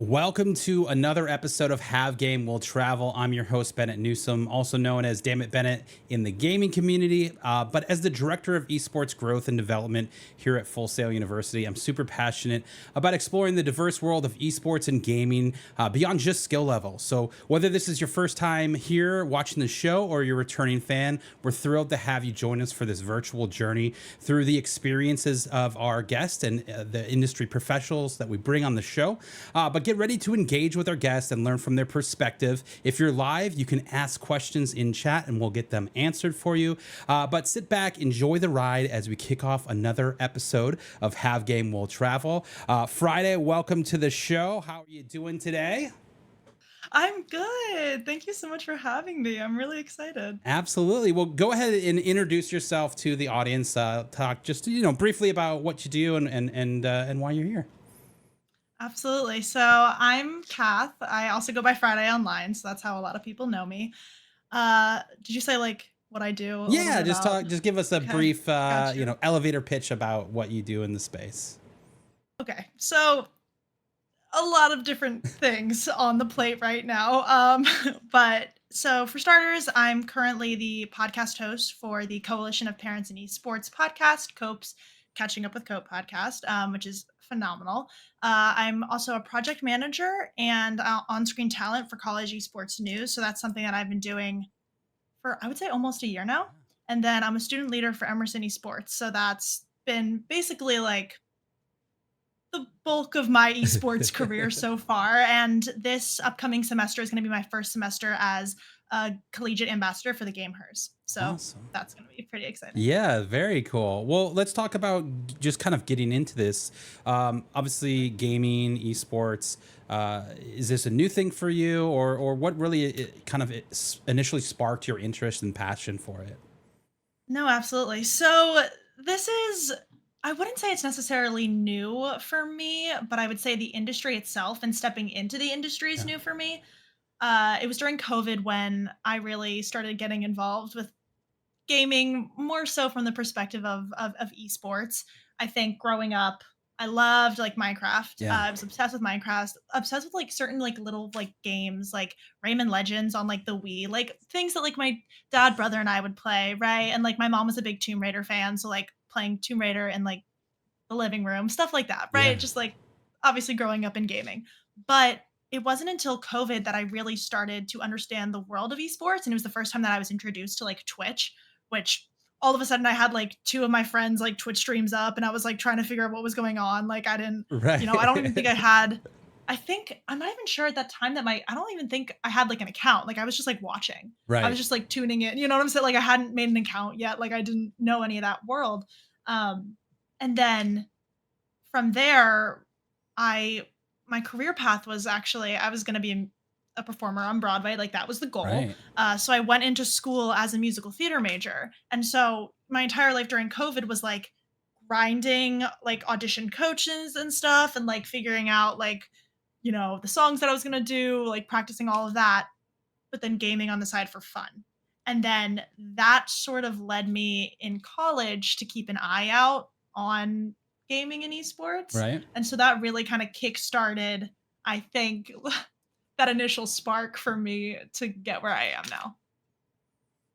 Welcome to another episode of Have Game Will Travel. I'm your host, Bennett Newsome, also known as Damn It Bennett in the gaming community, but as the Director of Esports Growth and Development here at Full Sail University. I'm super passionate about exploring the diverse world of esports and gaming beyond just skill level. So whether this is your first time here watching the show or you're a returning fan, we're thrilled to have you join us for this virtual journey through the experiences of our guests and the industry professionals that we bring on the show. But get ready to engage with our guests and learn from their perspective. If you're live, you can ask questions in chat and we'll get them answered for you. But sit back, enjoy the ride as we kick off another episode of Have Game Will Travel. Friday, welcome to the show. How are you doing today? I'm good. Thank you so much for having me. I'm really excited. Absolutely. Well, go ahead and introduce yourself to the audience. Talk just briefly about what you do and why you're here. Absolutely. So I'm Kath. I also go by Friday online, so that's how a lot of people know me. Did you say like what I do a little Yeah, bit just about? talk. Just give us a Okay, brief, got you. elevator pitch about what you do in the space. Okay, so a lot of different things on the plate right now. But so for starters, I'm currently the podcast host for the Coalition of Parents in Esports podcast, COPE's Catching Up with COPE podcast, which is phenomenal. I'm also a project manager and on-screen talent for College Esports News. So that's something that I've been doing for, I would say, almost a year now. And then I'm a student leader for Emerson Esports. So that's been basically like the bulk of my esports career so far. And this upcoming semester is going to be my first semester as a collegiate ambassador for the Game Hers. So Awesome. that's going to be pretty exciting. Yeah, very cool. Well, let's talk about just kind of getting into this. Obviously, gaming, esports. Is this a new thing for you, or what really kind of initially sparked your interest and passion for it? No, absolutely. So this is, I wouldn't say it's necessarily new for me, but I would say the industry itself and stepping into the industry is Yeah. new for me. It was during COVID when I really started getting involved with gaming more so from the perspective of esports. I think growing up, I loved like Minecraft. Yeah. I was obsessed with Minecraft, obsessed with like certain like little like games like Rayman Legends on like the Wii, like things that like my dad, brother, and I would play, right? And like my mom was a big Tomb Raider fan, so like playing Tomb Raider in like the living room, stuff like that, Yeah. right? Just like obviously growing up in gaming. But it wasn't until COVID that I really started to understand the world of esports. And it was the first time that I was introduced to like Twitch, which all of a sudden I had like two of my friends like Twitch streams up and I was like trying to figure out what was going on. Like I didn't, I don't even think I Right. had I think I'm not even sure at that time that I don't even think I had like an account. Like I was just like watching. I was Right. just like tuning in. You know what I'm saying? Like I hadn't made an account yet. Like I didn't know any of that world. Um and then from there, I my career path was actually I was going to be a performer on Broadway, like that was the goal. Right. So I went into school as a musical theater major, and so my entire life during COVID was like grinding, like audition coaches and stuff, and like figuring out like the songs that I was going to do, like practicing all of that, but then gaming on the side for fun. And then that sort of led me in college to keep an eye out on gaming and esports. Right. And so that really kind of kick-started, I think, that initial spark for me to get where I am now.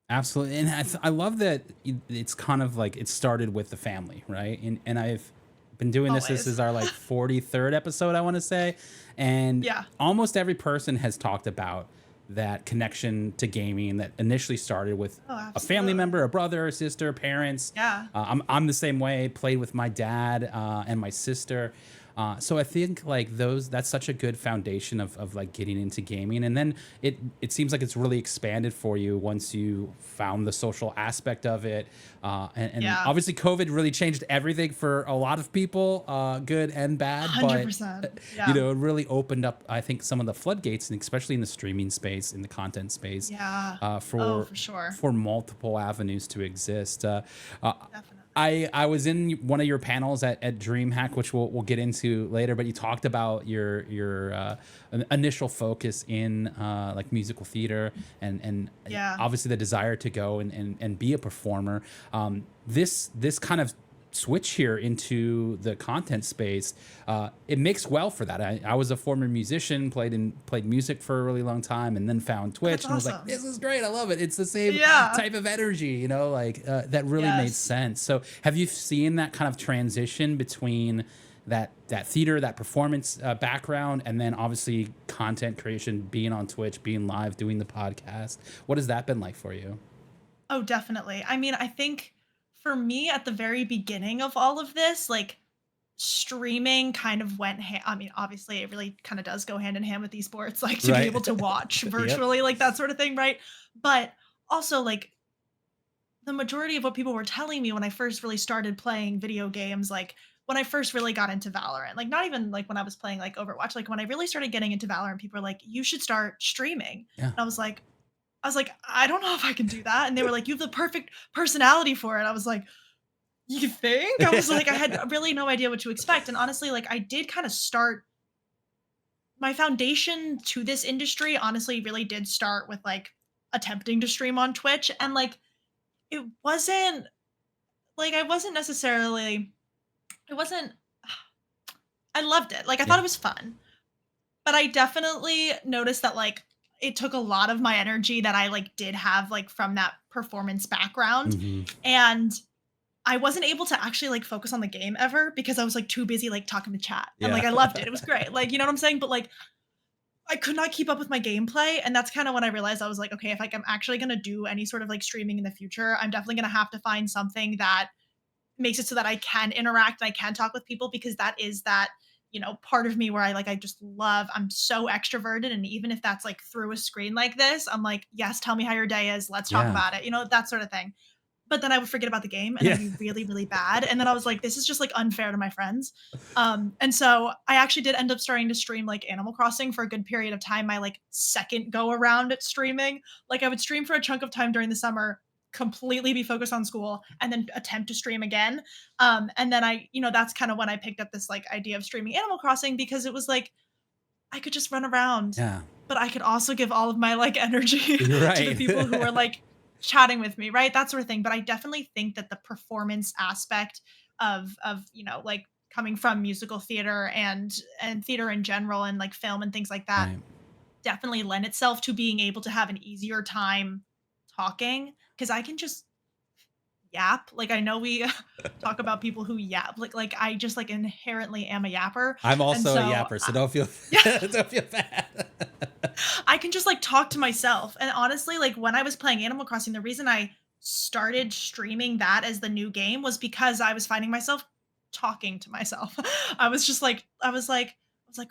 Absolutely, and I love that it's kind of like it started with the family, right? And I've been doing this. This Always. is our like 43rd episode, I want to say, and Yeah. almost every person has talked about that connection to gaming that initially started with Oh, a family absolutely. member, a brother, a sister, parents. Yeah. I'm the same way. Played with my dad and my sister. So I think like that's such a good foundation of like getting into gaming, and then it seems like it's really expanded for you once you found the social aspect of it, and Yeah. obviously COVID really changed everything for a lot of people, good and bad, but 100%. Yeah. it really opened up, I think, some of the floodgates, and especially in the streaming space, in the content space, Yeah. Oh, for for sure. multiple avenues to exist. Definitely. I was in one of your panels at DreamHack, which we'll get into later, but you talked about your initial focus in like musical theater and Yeah. obviously the desire to go and be a performer. This kind of switch here into the content space, it makes well for that. I was a former musician, played music for a really long time, and then found Twitch That's and was like, awesome. this is great. I love it. It's the same Yeah. type of energy, you know, like that really made Yes. sense. So have you seen that kind of transition between that theater, that performance background, and then obviously content creation, being on Twitch, being live, doing the podcast? What has that been like for you? Oh, definitely. I mean, I think for me at the very beginning of all of this, like streaming kind of I mean, obviously it really kind of does go hand in hand with esports, like to be Right. able to watch Yep. virtually, like that sort of thing, right? But also like the majority of what people were telling me when I first really started playing video games, like when I first really got into Valorant, like not even like when I was playing like Overwatch, like when I really started getting into Valorant, people were like, you should start streaming. Yeah. And I was like, I don't know if I can do that. And they were like, you have the perfect personality for it. I was like, you think? I was like, I had really no idea what to expect. And honestly, like I did kind of start my foundation to this industry, honestly, really did start with like attempting to stream on Twitch. And like it wasn't like I wasn't necessarily it wasn't I loved it. Like I thought Yeah. it was fun. But I definitely noticed that like it took a lot of my energy that I like did have like from that performance background. Hmm. And I wasn't able to actually like focus on the game ever because I was like too busy like talking to chat. And Yeah. like I loved it. It was great. Like, you know what I'm saying? But like I could not keep up with my gameplay. And that's kind of when I realized I was like, okay, if like I'm actually gonna do any sort of like streaming in the future, I'm definitely gonna have to find something that makes it so that I can interact and I can talk with people because that is that, part of me where I just love, I'm so extroverted. And even if that's like through a screen like this, I'm like, yes, tell me how your day is. Let's talk Yeah. about it, that sort of thing. But then I would forget about the game and Yeah. I'd be really, really bad. And then I was like, this is just like unfair to my friends. And so I actually did end up starting to stream like Animal Crossing for a good period of time. My like second go around at streaming, like I would stream for a chunk of time during the summer, completely be focused on school, and then attempt to stream again. And then that's kind of when I picked up this like idea of streaming Animal Crossing because it was like I could just run around, Yeah. but I could also give all of my like energy You're to the right. people who are like chatting with me, right? That sort of thing. But I definitely think that the performance aspect of like coming from musical theater and theater in general and like film and things like that Right. definitely lend itself to being able to have an easier time talking because I can just yap. Like I know we talk about people who yap. Like I just like inherently am a yapper. I'm And also a so yapper, so don't feel yeah, don't feel bad. I can just like talk to myself. And honestly, like when I was playing Animal Crossing, the reason I started streaming that as the new game was because I was finding myself talking to myself. I was like,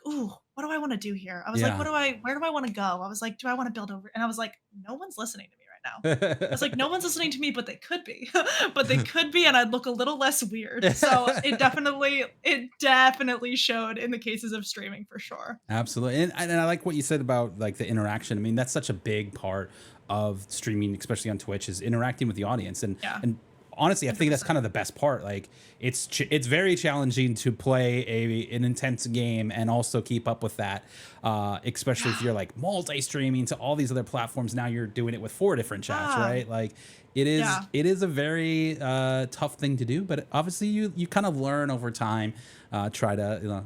ooh, what do I want to do here? I was like, Yeah. where do I want to go? I was like, do I want to build over? And I was like, no one's listening to me right now. I was like, no one's listening to me, but they could be. But they could be, and I'd look a little less weird. So it definitely showed in the cases of streaming for sure. Absolutely. And I like what you said about like the interaction. I mean, that's such a big part of streaming, especially on Twitch, is interacting with the audience. And Yeah. and honestly, I think that's 100%. kind of the best part. Like it's very challenging to play an intense game and also keep up with that. Especially if Yeah. you're like multi-streaming to all these other platforms. Now you're doing it with 4 different chats, Ah, right? Like it is yeah. it is a very tough thing to do, but obviously you kind of learn over time. Try to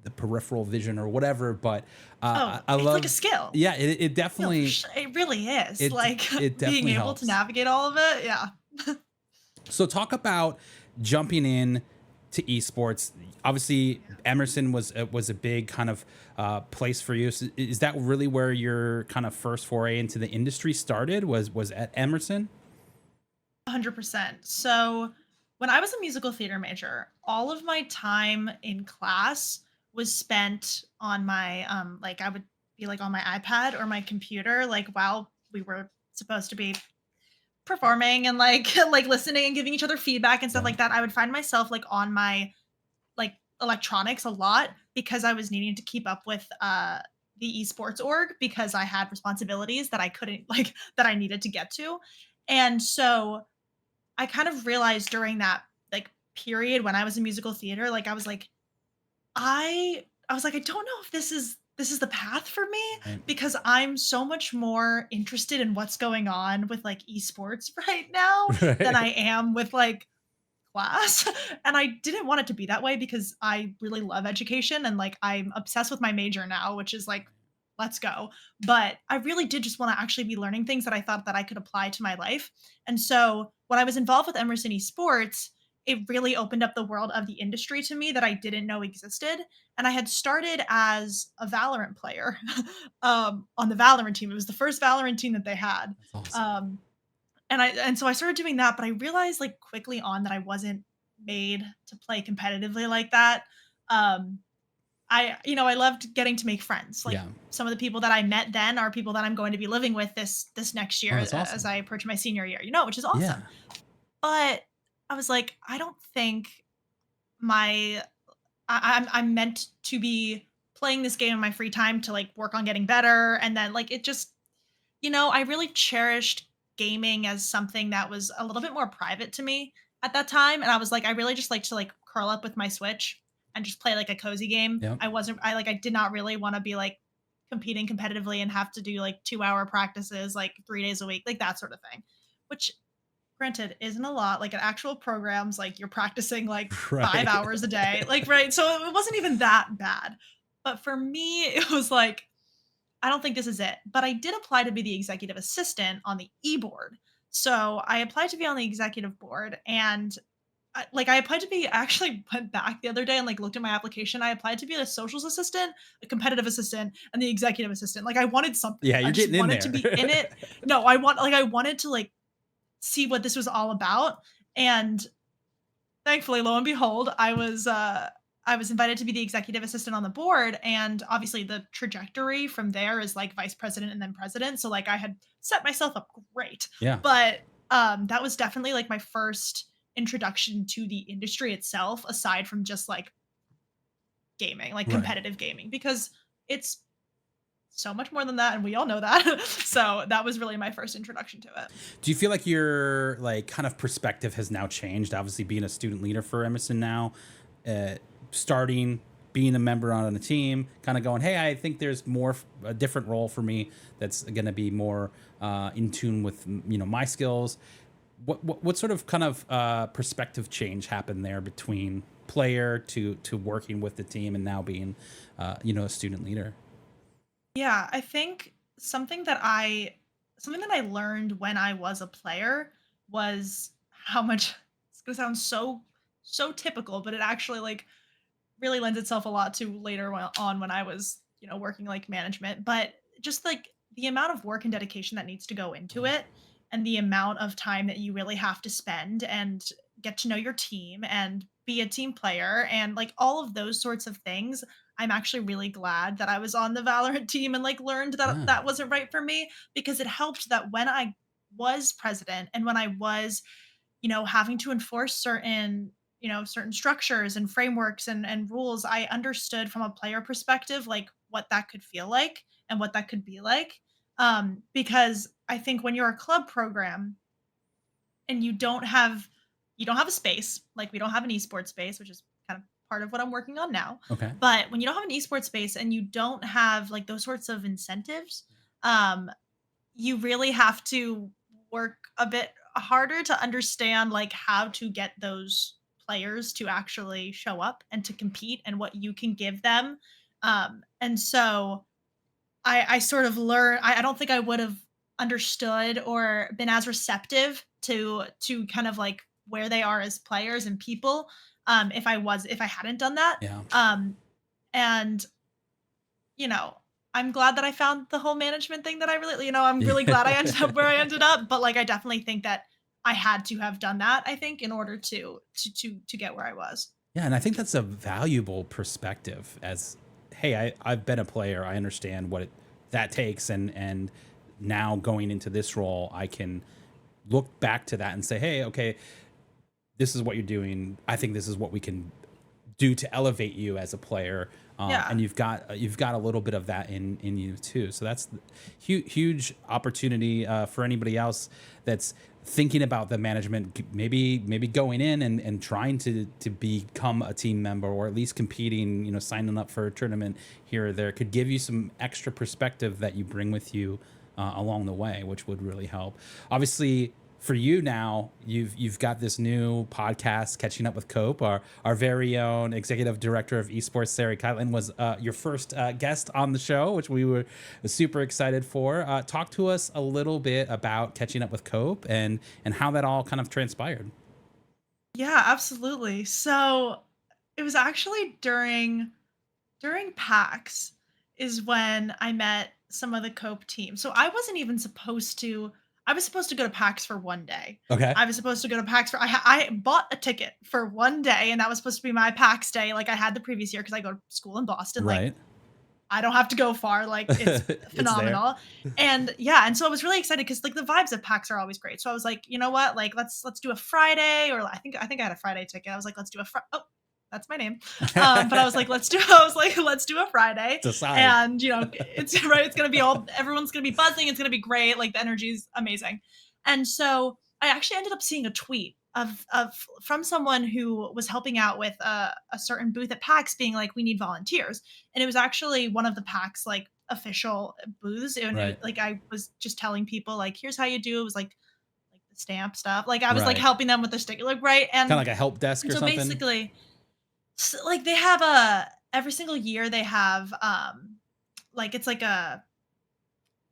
the peripheral vision or whatever, but Oh, I it's like a love. skill. Yeah, it No, for definitely sure. It really is. it Like it being definitely able to helps. navigate all of it. Yeah. So talk about jumping in to esports. Obviously, Emerson was a big kind of place for you. So is that really where your kind of first foray into the industry started? Was at Emerson? 100%. So when I was a musical theater major, all of my time in class was spent on my like I would be like on my iPad or my computer like while we were supposed to be performing and like like listening and giving each other feedback and stuff Yeah. like that. I would find myself like on my like electronics a lot because I was needing to keep up with the esports org because I had responsibilities that I couldn't like that I needed to get to. And so I kind of realized during that like period when I was in musical theater, like I was like, I don't know if this is the path for me Right. because I'm so much more interested in what's going on with like esports right now than Right. I am with like class. And I didn't want it to be that way because I really love education and like I'm obsessed with my major now, which is like, let's go. But I really did just want to actually be learning things that I thought that I could apply to my life. And so when I was involved with Emerson Esports, it really opened up the world of the industry to me that I didn't know existed. And I had started as a Valorant player on the Valorant team. It was the first Valorant team that they had. That's awesome. Um, and so I started doing that, but I realized like quickly on that I wasn't made to play competitively like that. Um, I loved getting to make friends. Like Yeah. some of the people that I met then are people that I'm going to be living with this next Oh, year that's as awesome. I approach my senior year, which is awesome. Yeah. But I was like, I don't think my I'm meant to be playing this game in my free time to like work on getting better. And then like it just, I really cherished gaming as something that was a little bit more private to me at that time. And I was like, I really just like to like curl up with my Switch and just play like a cozy game. Yep. I did not really want to be like competing competitively and have to do like 2-hour practices like 3 days a week, like that sort of thing, which granted isn't a lot. Like in actual programs, like you're practicing like 5 hours a day, like, right. So it wasn't even that bad. But for me, it was like, I don't think this is it. But I did apply to be the executive assistant on the e-board. So I applied to be on the executive board and I applied to be I actually went back the other day and like looked at my application. I applied to be a socials assistant, a competitive assistant, and the executive assistant. Like I wanted something. Yeah, I you're just getting in wanted to there. be in it. No, I wanted to like see what this was all about. And thankfully, lo and behold, I was invited to be the executive assistant on the board, and obviously the trajectory from there is like vice president and then president. So like I had set myself up great, Yeah. but that was definitely like my first introduction to the industry itself, aside from just like gaming, like Right. competitive gaming, because it's so much more than that, and we all know that. So that was really my first introduction to it. Do you feel like your like kind of perspective has now changed? Obviously, being a student leader for Emerson now, uh, starting being a member on a team, kind of going, hey, I think there's a different role for me that's going to be more in tune with my skills. What sort of kind of perspective change happened there between player to working with the team and now being a student leader? Yeah, I think something that I learned when I was a player was how much it's gonna sound so typical, but it actually like really lends itself a lot to later on when I was, working like management. But just like the amount of work and dedication that needs to go into Yeah. it and the amount of time that you really have to spend and get to know your team and be a team player and like all of those sorts of things. I'm actually really glad that I was on the Valorant team and like learned that Yeah. that wasn't right for me because it helped that when I was president and when I was having to enforce certain structures and frameworks and rules, I understood from a player perspective, like what that could feel like and what that could be like. Because I think when you're a club program and you don't have a space, like we don't have an esports space, which is kind of part of what I'm working on now. Okay. But when you don't have an esports space and you don't have like those sorts of incentives, um, you really have to work a bit harder to understand like how to get those players to actually show up and to compete and what you can give them. And so I sort of learned I don't think I would have understood or been as receptive to kind of like where they are as players and people if I hadn't done that. Yeah. And you know, I'm glad that I found the whole management thing that I really, I'm really glad I ended up where I ended up. But like, I definitely think that I had to have done that. I think in order to get where I was. Yeah, and I think that's a valuable perspective as, hey, I've been a player. I understand that takes. And now going into this role, I can look back to that and say, hey, okay, this is what you're doing. I think this is what we can do to elevate you as a player. Yeah. And you've got a little bit of that in you too. So that's huge opportunity for anybody else that's thinking about the management, maybe going in and trying to become a team member or at least competing, signing up for a tournament here or there could give you some extra perspective that you bring with you along the way, which would really help. Obviously, for you now, you've got this new podcast, Catching Up with Cope. Our very own executive director of esports, Sarah Kylan, was your first guest on the show, which we were super excited for. Talk to us a little bit about Catching Up with Cope and how that all kind of transpired. Yeah, absolutely. So it was actually during PAX is when I met some of the Cope team. So I wasn't even supposed to. I was supposed to go to PAX for one day. Okay. I was supposed to go to PAX for. I bought a ticket for one day, and that was supposed to be my PAX day, like I had the previous year because I go to school in Boston. Like Right. I don't have to go far. Like it's It's there. phenomenal. And yeah, and so I was really excited because like the vibes of PAX are always great. So I was like, you know what? Like let's do a Friday, or I think I had a Friday ticket. I was like, let's do a oh, that's my name. But I was like, let's do a Friday. Decide. And it's right, it's gonna be all everyone's gonna be buzzing, it's gonna be great, like the energy's amazing. And so I actually ended up seeing a tweet of from someone who was helping out with a certain booth at PAX being like, we need volunteers. And it was actually one of the PAX like official booths. And Right. like I was just telling people like, here's how you do it. It was like the stamp stuff. Like I was like Right. helping them with the sticker, like right. Kind of like a help desk And or so something. basically, like they have a every single year they have like it's like a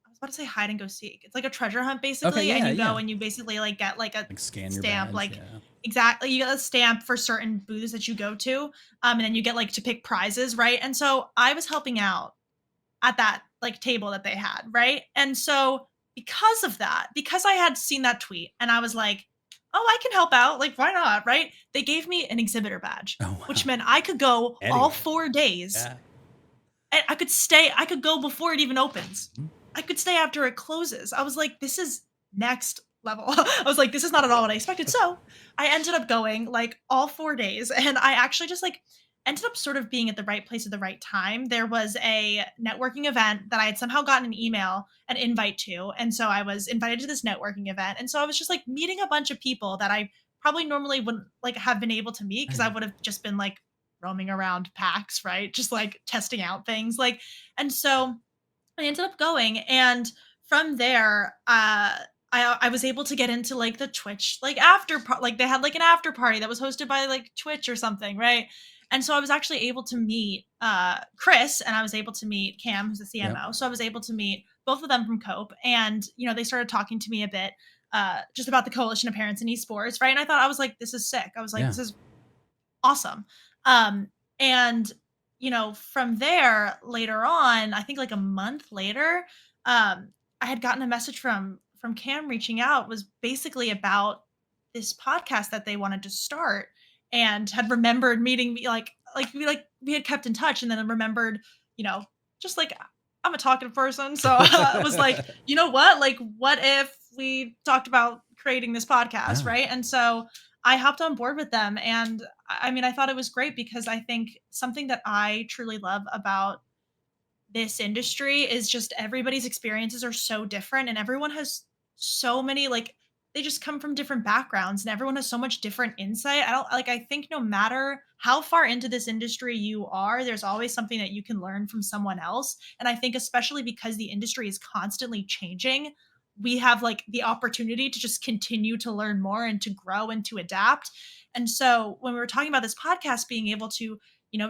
I was about to say hide and go seek. It's like a treasure hunt Okay. basically, and Yeah. you go Yeah. and you basically like get like a Like scan your stamp, badge. like Yeah. exactly you get a stamp for certain booths that you go to, and then you get like to pick prizes, right? And so I was helping out at that like table that they had, right? And so because of that, because I had seen that tweet and I was like, oh, I can help out. Like, why not? Right? They gave me an exhibitor badge, Oh which wow. meant I could go all Anywhere. 4 days Yeah. and I could go before it even opens. Mhm. I could stay after it closes. I was like, this is next level. I was like, this is not at all what I expected. So I ended up going like all 4 days, and I actually just like ended up sort of being at the right place at the right time. There was a networking event that I had somehow gotten an email, an invite to. And so I was invited to this networking event. And so I was just like meeting a bunch of people that I probably normally wouldn't like have been able to meet because I would have just been like roaming around PAX, right? Just like testing out things. Like, and so I ended up going, and from there, I was able to get into like the Twitch like like they had like an after party that was hosted by like Twitch or something, right? And so I was actually able to meet Chris, and I was able to meet Cam, who's the Yep. CMO. So I was able to meet both of them from Cope, and they started talking to me a bit just about the Coalition of Parents in Esports, right? And I thought I was like, this is sick. I was like, Yeah. this is awesome. And from there later on, I think like a month later, I had gotten a message from Cam reaching out was basically about this podcast that they wanted to start and had remembered meeting me we had kept in touch and then remembered, you know, just like I'm a talkative person. So I was like, you know what? Like, what if we talked about creating this podcast? Yeah. Right. And so I hopped on board with them. And I mean, I thought it was great because I think something that I truly love about this industry is just everybody's experiences are so different and everyone has so many like they just come from different backgrounds and everyone has so much different insight. I think no matter how far into this industry you are, there's always something that you can learn from someone else. And I think especially because the industry is constantly changing, we have like the opportunity to just continue to learn more and to grow and to adapt. And so when we were talking about this podcast being able to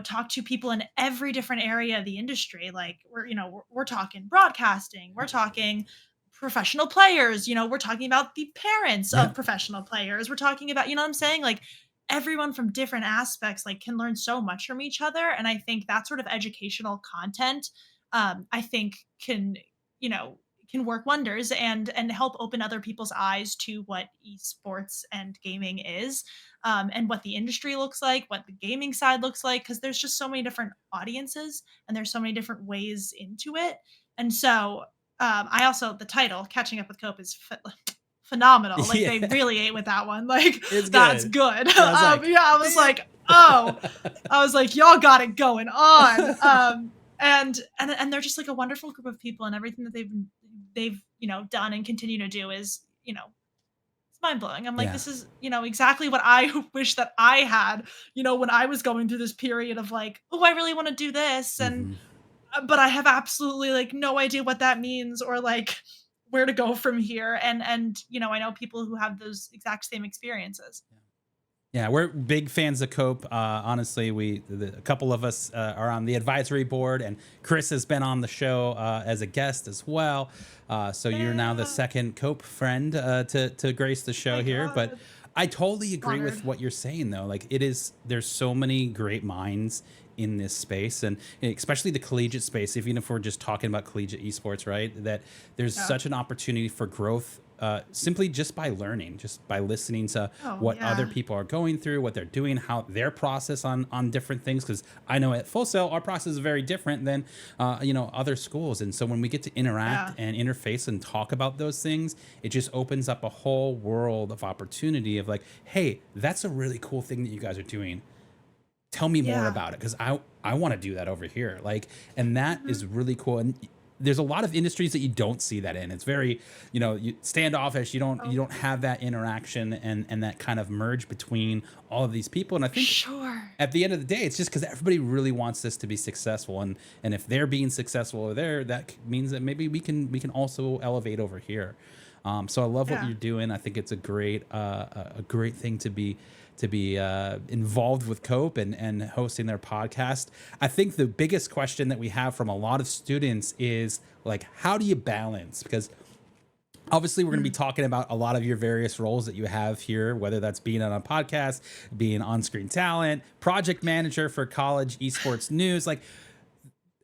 talk to people in every different area of the industry. Like we're talking broadcasting, we're talking professional players, we're talking about the parents Yeah. of professional players. We're talking about, what I'm saying? Like everyone from different aspects like can learn so much from each other. And I think that sort of educational content, I think you know, can work wonders and help open other people's eyes to what esports and gaming is, and what the industry looks like, what the gaming side looks like, because there's just so many different audiences and there's so many different ways into it. And so I also the title "Catching Up with Cope" is phenomenal. Like they Yeah. really ate with that one. Like It's that's good. good. Yeah. I was like, Yeah, I was man. like, oh, I was like, y'all got it going on. And they're just like a wonderful group of people, and everything that they've done and continue to do is it's mind blowing. I'm like, Yeah. this is exactly what I wish that I had when I was going through this period of like, oh, I really want to do this, and Hmm. but I have absolutely like no idea what that means or like where to go from here. And I know people who have those exact same experiences. Yeah, we're big fans of Cope. Honestly, a couple of us are on the advisory board, and Chris has been on the show as a guest as well. So you're now the Yeah. second Cope friend to grace the Oh show my here. But God. I totally agree Honored. with what you're saying, though. Like there's so many great minds in this space, and especially the collegiate space. Even if we're just talking about collegiate esports, right? That there's Yeah. such an opportunity for growth simply just by learning, just by listening to Oh what other yeah. people are going through, what they're doing, how their process on different things. Because I know at Full Sail, our process is very different than other schools, and so when we get to interact Yeah. and interface and talk about those things, it just opens up a whole world of opportunity of like, hey, that's a really cool thing that you guys are doing. Tell me more Yeah. about it, because I want to do that over here. Like, and that Mhm. is really cool. And there's a lot of industries that you don't see that in. It's very, standoffish. You Oh, don't have that interaction and that kind of merge between all of these people. And I for think sure. at the end of the day, it's just because everybody really wants this to be successful, and if they're being successful over there, that means that maybe we can also elevate over here. So I love what Yeah. you're doing. I think it's a great thing to be involved with Cope and hosting their podcast. I think the biggest question that we have from a lot of students is like, how do you balance? Because obviously we're going to be Mm. talking about a lot of your various roles that you have here, whether that's being on a podcast, being on-screen talent, project manager for College Esports News, like,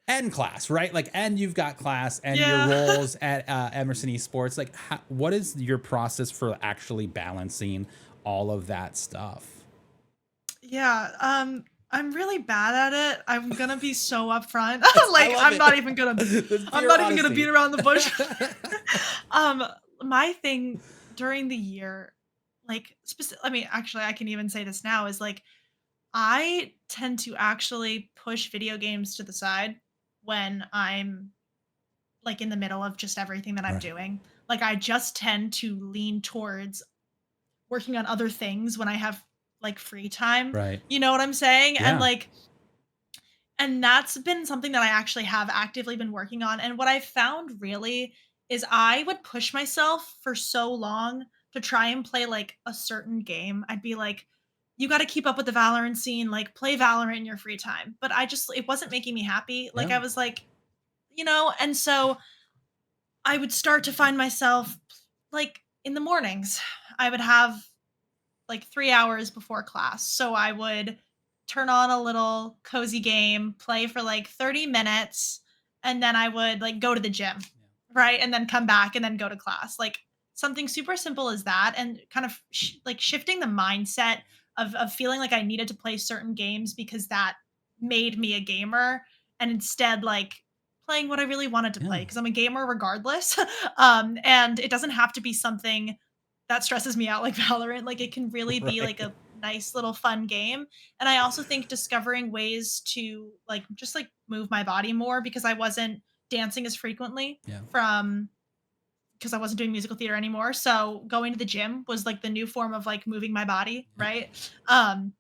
and class, right? Like, and you've got class and your Yeah. roles at Emerson Esports. Like, what is your process for actually balancing all of that stuff? Yeah, I'm really bad at it. I'm gonna be so upfront. I Like, love I'm not it. even gonna This I'm pure not even gonna beat honesty. around the bush. Um, my thing during the year, like, I mean, actually, I can even say this now, is like, I tend to actually push video games to the side when I'm, like, in the middle of just everything that I'm Right. doing. Like, I just tend to lean towards working on other things when I have, like, free time. Right. You know what I'm saying? And, Yeah. like, and that's been something that I actually have actively been working on, and what I found really is I would push myself for so long to try and play, like, a certain game. I'd be like, "You gotta keep up with the Valorant scene, like, play Valorant in your free time." But it wasn't making me happy. Like, Yeah. I was like, and so I would start to find myself, like, in the mornings, I would have like 3 hours before class. So I would turn on a little cozy game, play for like 30 minutes, and then I would like go to the gym, right? And then come back and then go to class. Like something super simple as that, and kind of like shifting the mindset of feeling like I needed to play certain games because that made me a gamer, and instead like playing what I really wanted to Yeah. play because I'm a gamer regardless. And it doesn't have to be something that stresses me out like Valorant. Like it can really be like Right. a nice little fun game. And I also think discovering ways to like just like move my body more because I wasn't dancing as frequently Yeah. from because I wasn't doing musical theater anymore. So going to the gym was like the new form of like moving my body, Yeah. right? Um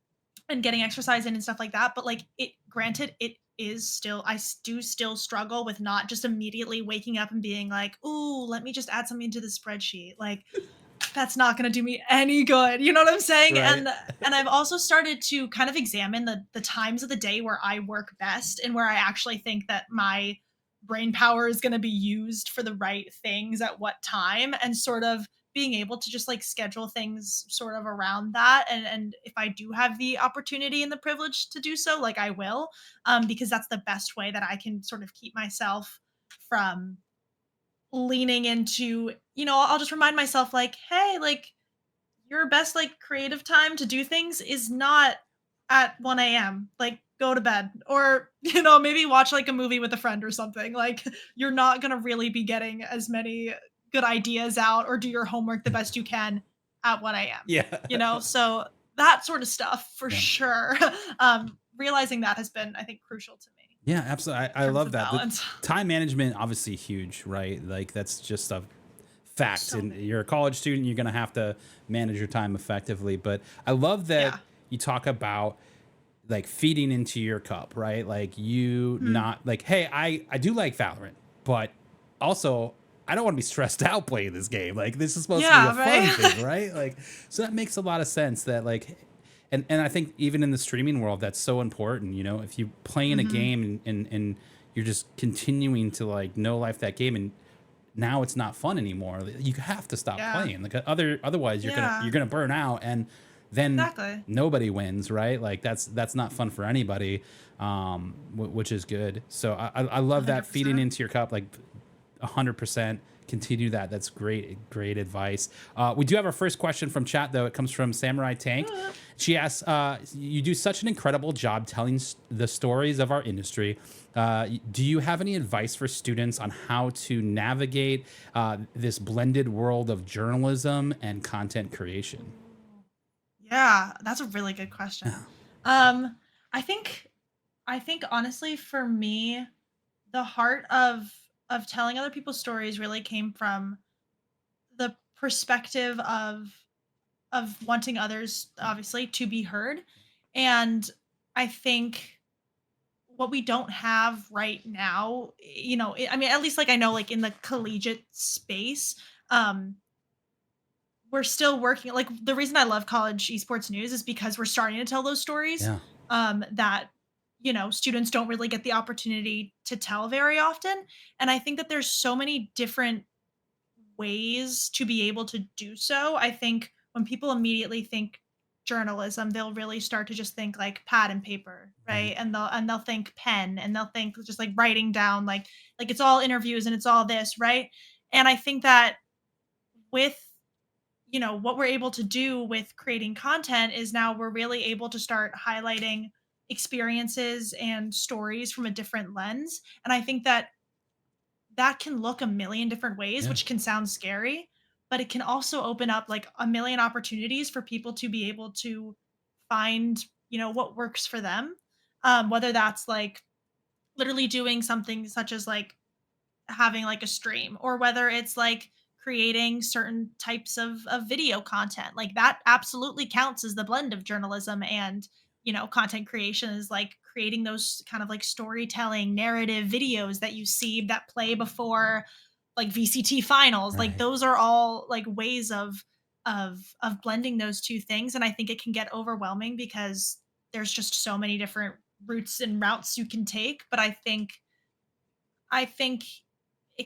and getting exercise in and stuff like that. But like it granted it is still do still struggle with not just immediately waking up and being like, "Ooh, let me just add something to the spreadsheet." Like that's not gonna do me any good, you know what I'm saying? Right. And I've also started to kind of examine the times of the day where I work best and where I actually think that my brain power is gonna be used for the right things at what time, and sort of being able to just, like, schedule things sort of around that, and if I do have the opportunity and the privilege to do so, like, I will, because that's the best way that I can sort of keep myself from leaning into, I'll just remind myself like, "Hey, like your best like creative time to do things is not at 1 a.m. Like go to bed or maybe watch like a movie with a friend or something. Like you're not going to really be getting as many good ideas out or do your homework the best you can at 1 a.m." Yeah. So that sort of stuff for Yeah. sure. Realizing that has been I think crucial to me Yeah, absolutely. in I terms love of that. The balance. time management obviously huge, right? Like that's just a fact. So And big. you're a college student, you're gonna have to manage your time effectively. But I love that Yeah. you talk about like feeding into your cup, right? Like you Mhm. not like, hey, I do like Valorant, but also I don't want to be stressed out playing this game. Like this is supposed to be a Yeah, fun right? thing, right? Like, so that makes a lot of sense that like, and I think even in the streaming world, that's so important. You know, if you play in a Mhm. game and you're just continuing to like no life that game and now it's not fun anymore. You have to stop Yeah. playing. Like otherwise Yeah. you're gonna burn out and then Exactly. nobody wins, right? Like that's not fun for anybody, which is good. So I love that feeding 100%. into your cup, like 100%. Continue that. That's great advice. We do have our first question from chat though. It comes from Samurai Tank. She asks, "You do such an incredible job telling the stories of our industry. Do you have any advice for students on how to navigate this blended world of journalism and content creation?" Ooh. Yeah, that's a really good question. Um, I think I think honestly for me, the heart of telling other people's stories really came from the perspective of wanting others obviously to be heard. And I think what we don't have right now, I mean, at least like I know like in the collegiate space, um, we're still working like the reason I love college esports news is because we're starting to tell those stories Yeah, that students don't really get the opportunity to tell very often. And I think that there's so many different ways to be able to do so. I think when people immediately think journalism, they'll really start to just think like pad and paper, right. right? And they'll think pen and they'll think just like writing down like it's all interviews and it's all this, right? And I think that with what we're able to do with creating content is now we're really able to start highlighting experiences and stories from a different lens. And I think that that can look a million different ways, Yeah, which can sound scary, but it can also open up like a million opportunities for people to be able to find, what works for them. Whether that's like literally doing something such as like having like a stream or whether it's like creating certain types of video content like that absolutely counts as the blend of journalism and content creation is like creating those kind of like storytelling narrative videos that you see that play before like VCT finals like right. those are all like ways of blending those two things and I think it can get overwhelming because there's just so many different routes you can take but I think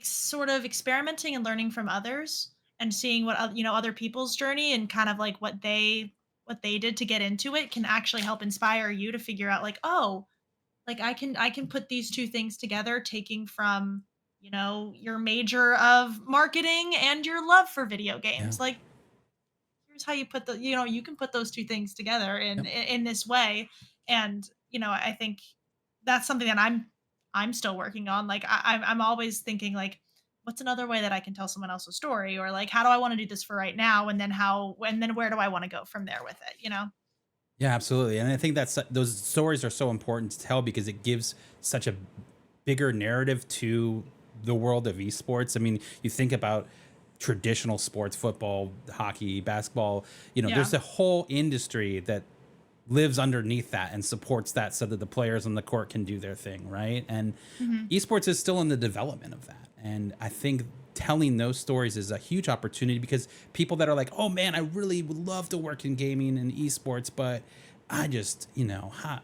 sort of experimenting and learning from others and seeing what other people's journey and kind of like what they did to get into it can actually help inspire you to figure out like oh like I can put these two things together taking from your major of marketing and your love for video Yeah, games like here's how you put you can put those two things together in yep. in this way and I think that's something that I'm still working on like I'm always thinking like what's another way that I can tell someone else's story or like how do I want to do this for right now and then where do I want to go from there with it. Yeah, absolutely. And I think that's those stories are so important to tell because it gives such a bigger narrative to the world of esports. I mean, you think about traditional sports, football, hockey, basketball, Yeah. there's a whole industry that lives underneath that and supports that so that the players on the court can do their thing, right? And Hmm. esports is still in the development of that. And I think telling those stories is a huge opportunity because people that are like, oh man, I really would love to work in gaming and esports, but I just,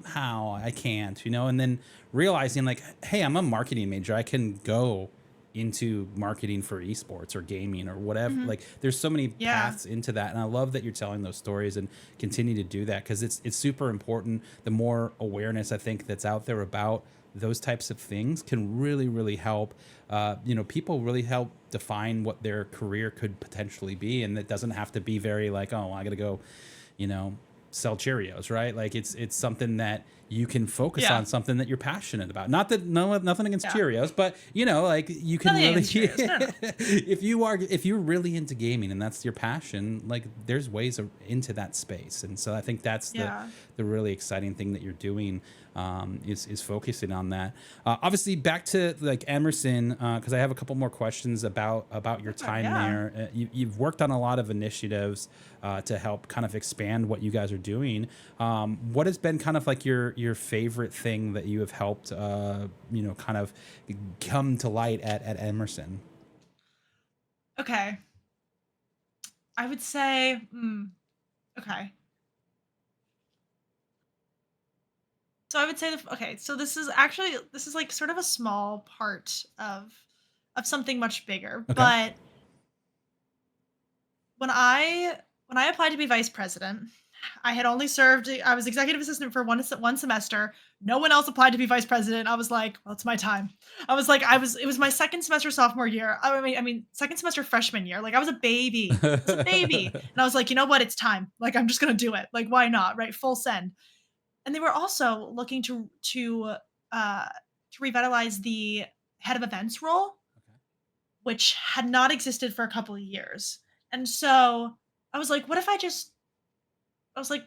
how I can't, and then realizing like, hey, I'm a marketing major. I can go into marketing for esports or gaming or whatever. Hmm. Like there's so many Yeah. paths into that. And I love that you're telling those stories and continue to do that because it's super important. The more awareness I think that's out there about those types of things can really, really help. People really help define what their career could potentially be. And it doesn't have to be very like, oh, I got to go, you know, sell Cheerios, right? Like it's something that you can focus Yeah. on, something that you're passionate about. Not that no nothing against Yeah. Cheerios, but like you can Nothing really against Cheerios. No, no. if you're really into gaming and that's your passion, like there's ways into that space. And so I think that's Yeah. the really exciting thing that you're doing, is focusing on that. Obviously, back to like Emerson, because I have a couple more questions about your Sure, time yeah. there. You've worked on a lot of initiatives to help kind of expand what you guys are doing. What has been kind of like your favorite thing that you have helped kind of come to light at Emerson? Okay. I would say, okay. So I would say okay, so this is like sort of a small part of something much bigger. Okay. But when I when I applied to be vice president, I had only served I was executive assistant for one semester. No one else applied to be vice president. I was like, well, it's my time. I was it was my second semester sophomore year. I mean second semester freshman year. Like I was a baby. I was a baby. And I was like, you know what? It's time. Like I'm just gonna do it. Like, why not? Right? Full send. And they were also looking uh to revitalize the head of events role, which had not existed for a couple of years. And so I was like, I was like,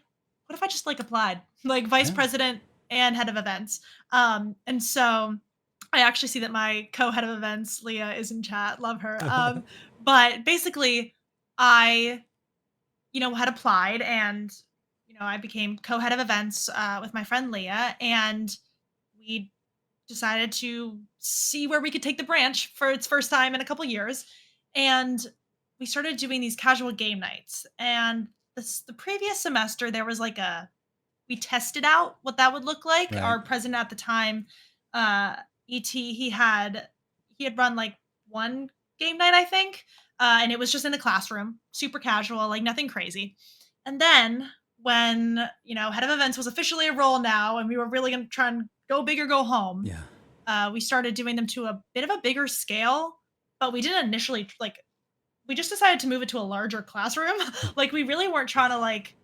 what if I just like applied like vice Yeah. president and head of events? And so I actually see that my co-head of events, Leah, is in chat. Love her. But basically, I had applied and I became co-head of events with my friend Leah, and we decided to see where we could take the branch for its first time in a couple years. And we started doing these casual game nights. And the previous semester, there was like we tested out what that would look like. Right. Our president at the time, ET, he had run like one game night, I think, and it was just in the classroom, super casual, like nothing crazy. And then when head of events was officially a role now, and we were really going to try and go big or go home, Yeah. we started doing them to a bit of a bigger scale. But we didn't initially like. We just decided to move it to a larger classroom. Like we really weren't trying to like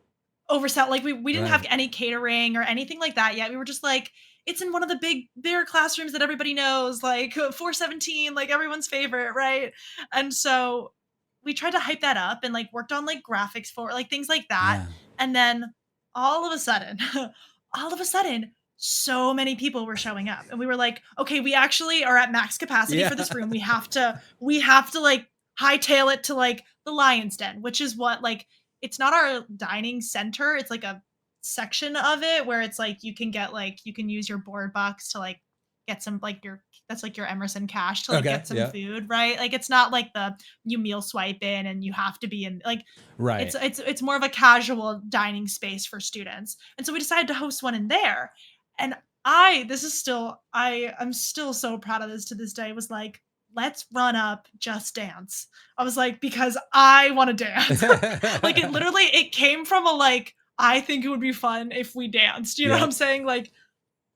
oversell. Like we didn't have Right. any catering or anything like that yet. We were just like, it's in one of the bigger classrooms that everybody knows, like 417, like everyone's favorite, right? And so we tried to hype that up and like worked on like graphics for like things like that. Yeah. And then all of a sudden, all of a sudden, so many people were showing up. And we were like, okay, we actually are at max capacity Yeah. for this room. We have to like hightail it to like the Lion's Den, which is what like it's not our dining center. It's like a section of it where it's like you can use your board bucks to like get some like your that's like your Emerson cash to like Okay. get some Yeah. food, right? Like it's not like the you meal swipe in and you have to be in like Right. it's more of a casual dining space for students. And so we decided to host one in there. And I'm still so proud of this to this day, was like, let's run up Just Dance. I was like, because I want to dance. Like it came from a like, I think it would be fun if we danced. You know what I'm Yep. saying? Like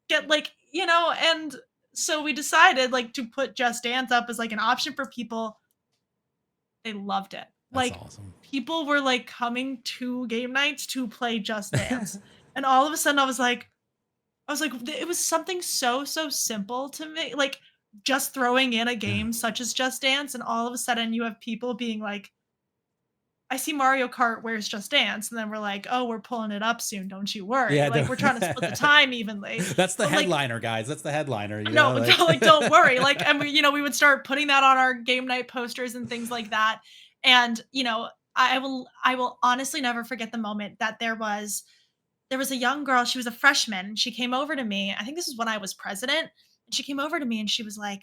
get like, and so we decided like to put Just Dance up as like an option for people. They loved it. That's Like awesome. people were like coming to game nights to play Just Dance. And all of a sudden I was like, it was something so simple to me. Like just throwing in a Yeah. game such as Just Dance, and all of a sudden you have people being like, I see Mario Kart, where's Just Dance? And then we're like, oh, we're pulling it up soon. Don't you worry. Yeah. Like we're trying to split the time evenly. That's the But like, headliner, guys. That's the headliner, no, like like don't worry. Like, and we would start putting that on our game night posters and things like that. And I will honestly never forget the moment that there was a young girl. She was a freshman. And she came over to me. I think this is when I was president. And she came over to me and she was like,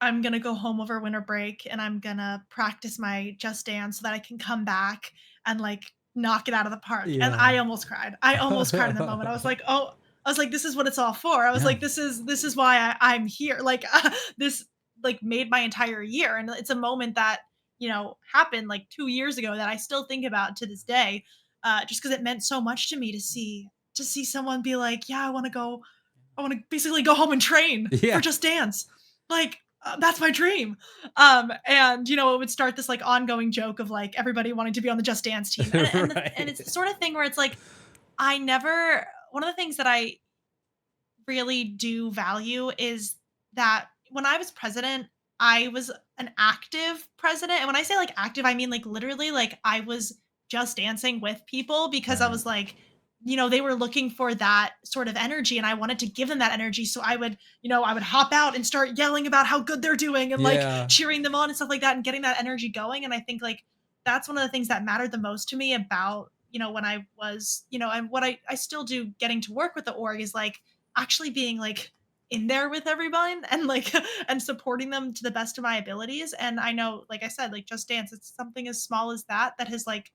I'm gonna go home over winter break and I'm gonna practice my Just Dance so that I can come back and like knock it out of the park. And Yeah. I almost cried. I almost cried in the moment. I was like, oh, I was like, this is what it's all for. I was Yeah. like, this is why I'm here. Like this like made my entire year. And it's a moment that, happened like 2 years ago that I still think about to this day. Just because it meant so much to me to see someone be like, yeah, I want to basically go home and train for Yeah. Just Dance. Like that's my dream. And it would start this like ongoing joke of like everybody wanting to be on the Just Dance team, and it's the Right. sort of thing where it's like I never. One of the things that I really do value is that when I was president, I was an active president. And when I say like active, I mean like literally like I was just dancing with people because I Right. was like, they were looking for that sort of energy and I wanted to give them that energy. So I would hop out and start yelling about how good they're doing and like Yeah. cheering them on and stuff like that and getting that energy going. And I think like that's one of the things that mattered the most to me about, when I was, and what I still do getting to work with the org is like actually being like in there with everyone and like and supporting them to the best of my abilities. And I know, like I said, like Just Dance, it's something as small as that has like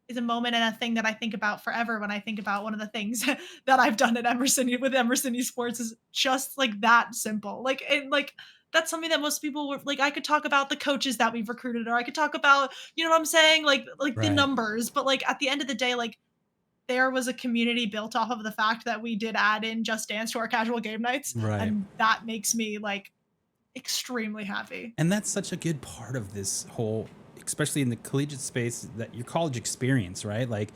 is a moment and a thing that I think about forever when I think about one of the things that I've done at Emerson with Emerson Esports is just like that simple. Like and like that's something that most people were like I could talk about the coaches that we've recruited or I could talk about, you know what I'm saying? Like the Right. numbers, but like at the end of the day, like there was a community built off of the fact that we did add in Just Dance to our casual game nights, Right. and that makes me like extremely happy. And that's such a good part of this whole, especially in the collegiate space, that your college experience, right? Like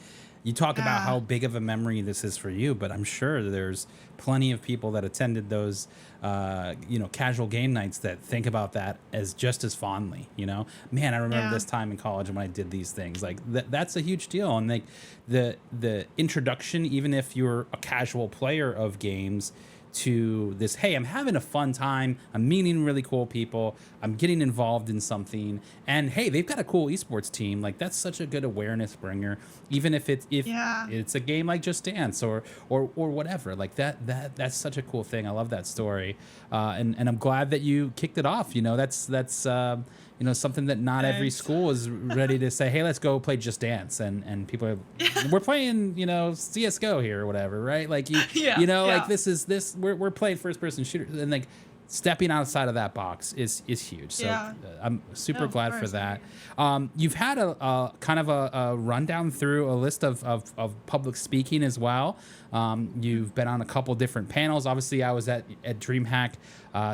you talk about Yeah. how big of a memory this is for you, but I'm sure there's plenty of people that attended those, casual game nights that think about that as just as fondly. Man, I remember Yeah. this time in college when I did these things. Like that's a huge deal. And like the introduction, even if you're a casual player of games, to this, hey, I'm having a fun time, I'm meeting really cool people, I'm getting involved in something, and hey, they've got a cool esports team. Like that's such a good awareness bringer, even if Yeah. it's a game like Just Dance or whatever. Like that's such a cool thing. I love that story. And I'm glad that you kicked it off. That's something that not every Thanks. school is ready to say, hey, let's go play Just Dance, and people are, Yeah. we're playing, CS:GO here or whatever, right? Like Yeah. like Yeah. we're playing first person shooters, and like stepping outside of that box is huge. So Yeah. I'm No, super of glad for course. I that. mean, You've had a kind of a rundown through a list of public speaking as well. mhm. You've been on a couple different panels. Obviously, I was at DreamHack,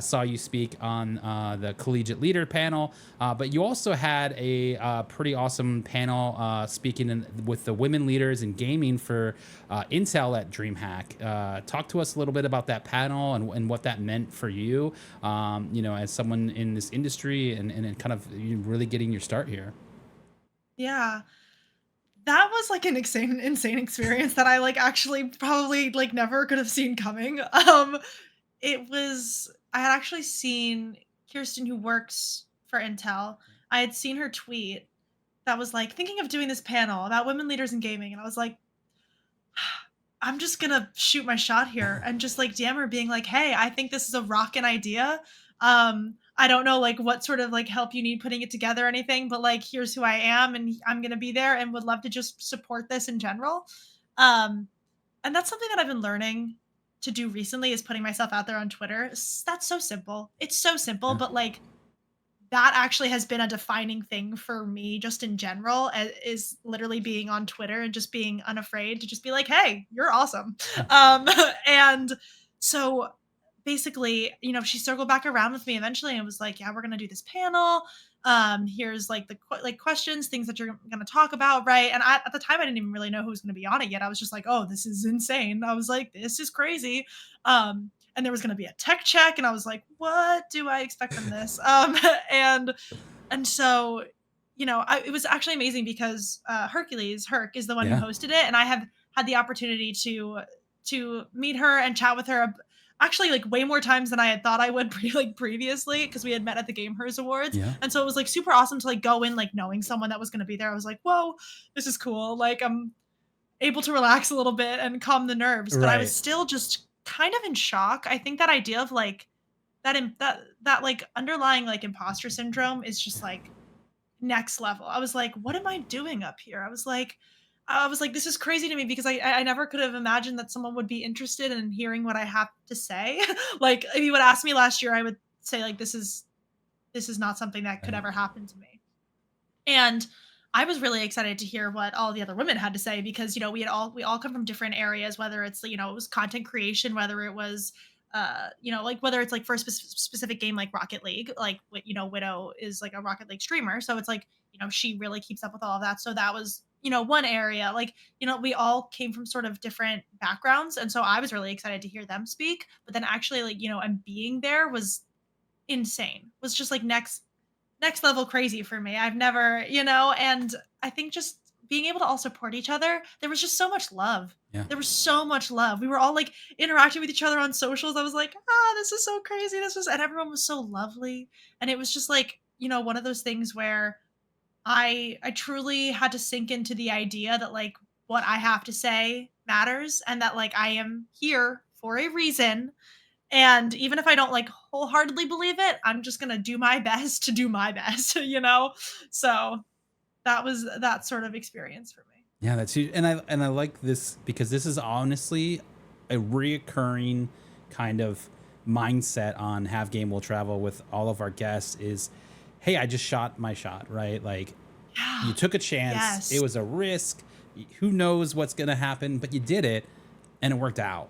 saw you speak on the collegiate leader panel, but you also had a pretty awesome panel speaking with the women leaders in gaming for Intel at DreamHack. Talk to us a little bit about that panel and what that meant for you, as someone in this industry and kind of you really getting your start here. Yeah. That was like an insane experience that I like actually probably like never could have seen coming. It was I had actually seen Kirsten who works for Intel. I had seen her tweet that was like thinking of doing this panel about women leaders in gaming, and I was like, I'm just gonna shoot my shot here and just like DM her being like, hey, I think this is a rockin' idea. I don't know like what sort of like help you need putting it together or anything, but like here's who I am and I'm gonna be there and would love to just support this in general. Um, and that's something that I've been learning to do recently is putting myself out there on Twitter. That's so simple. It's so simple, Yeah. but like that actually has been a defining thing for me just in general, is literally being on Twitter and just being unafraid to just be like, "Hey, you're awesome." Um, and so basically, she circled back around with me eventually and was like, "Yeah, we're gonna do this panel. Here's like the questions, things that you're gonna talk about, right?" And at the time, I didn't even really know who was gonna be on it yet. I was just like, "Oh, this is insane." I was like, "This is crazy." And there was going to be a tech check, and I was like, what do I expect from this? And so it was actually amazing because Herc is the one who Yeah. hosted it, and I have had the opportunity to meet her and chat with her actually like way more times than I had thought I would previously, because we had met at the Gamehers Awards. Yeah. And so it was like super awesome to like go in like knowing someone that was going to be there. I was like, whoa, this is cool. Like I'm able to relax a little bit and calm the nerves, but I was Right. still just kind of in shock. I think that idea of like that like underlying like imposter syndrome is just like next level. I was like, what am I doing up here? I was like, this is crazy to me because I never could have imagined that someone would be interested in hearing what I have to say. Like if you would ask me last year, I would say like this is not something that could Right. ever happen to me. And I was really excited to hear what all the other women had to say because we all come from different areas, whether it's it was content creation, whether it was like whether it's like for a specific game like Rocket League, like Widow is like a Rocket League streamer, so it's like she really keeps up with all of that. So that was one area, like we all came from sort of different backgrounds, and so I was really excited to hear them speak. But then actually like and being there was insane, was just like next level crazy for me. I've never, and I think just being able to all support each other, there was just so much love. Yeah. There was so much love. We were all like interacting with each other on socials. I was like, this is so crazy. And everyone was so lovely. And it was just like, one of those things where I truly had to sink into the idea that like what I have to say matters and that like I am here for a reason, And even if I don't like wholeheartedly believe it, I'm just gonna do my best to do my best, you know? So that was that sort of experience for me. Yeah, that's huge. And I like this because this is honestly a reoccurring kind of mindset on Have Game Will Travel with all of our guests is, hey, I just shot my shot, right? Like Yeah. you took a chance, it Yes. was a risk. Who knows what's gonna happen, but you did it and it worked out.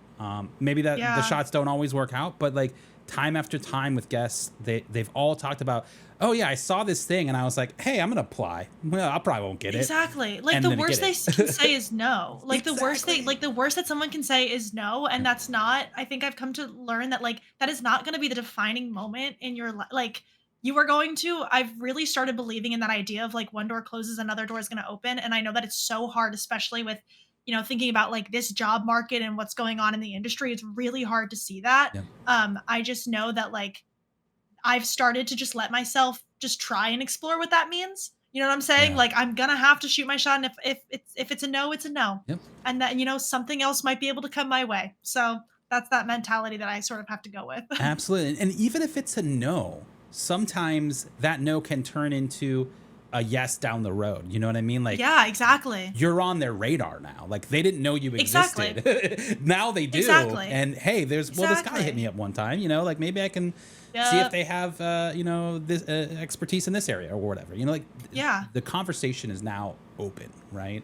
Maybe that the Yeah. shots don't always work out, but like time after time with guests, they've all talked about, oh yeah, I saw this thing and I was like, hey, I'm gonna apply. Well, I probably won't get it, Exactly. Like, and the then I worst get they can it. say is no. Exactly. The worst that someone can say is no, and Yep. that's not I think I've come to learn that, like, that is not gonna be the defining moment in your like, you are going to I've really started believing in that idea of, like, one door closes, another door is gonna open, and I know that it's so hard, especially with, thinking about, like, this job market and what's going on in the industry, it's really hard to see that. Yep. I just know that, like, I've started to just let myself just try and explore what that means. You know what I'm saying? Yeah. Like, I'm gonna have to shoot my shot, and if it's a no, it's a no, Yep. and that something else might be able to come my way. So that's that mentality that I sort of have to go with. Absolutely. And even if it's a no, sometimes that no can turn into a yes down the road. You know what I mean? Like Yeah, exactly, you're on their radar now. Like they didn't know you exactly, existed. Now they do. exactly, And hey, this guy hit me exactly. up one time, like maybe I can see if Yep. they have this expertise in this area or whatever. Like Yeah, the conversation is now open, right?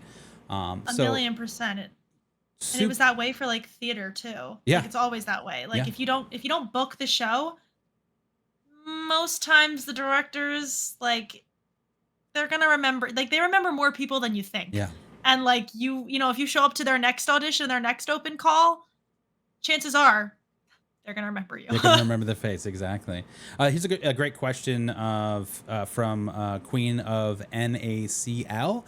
a So million percent. And it soup was that way for like theater too. yeah. Like it's always that way. Like Yeah. if you don't book the show, most times the directors like they're gonna remember like, they remember more people than you think. Yeah. And, like, if you show up to their next audition, their next open call, chances are they're gonna remember you. They're gonna remember the face exactly. Here's a great question from Queen of NACL.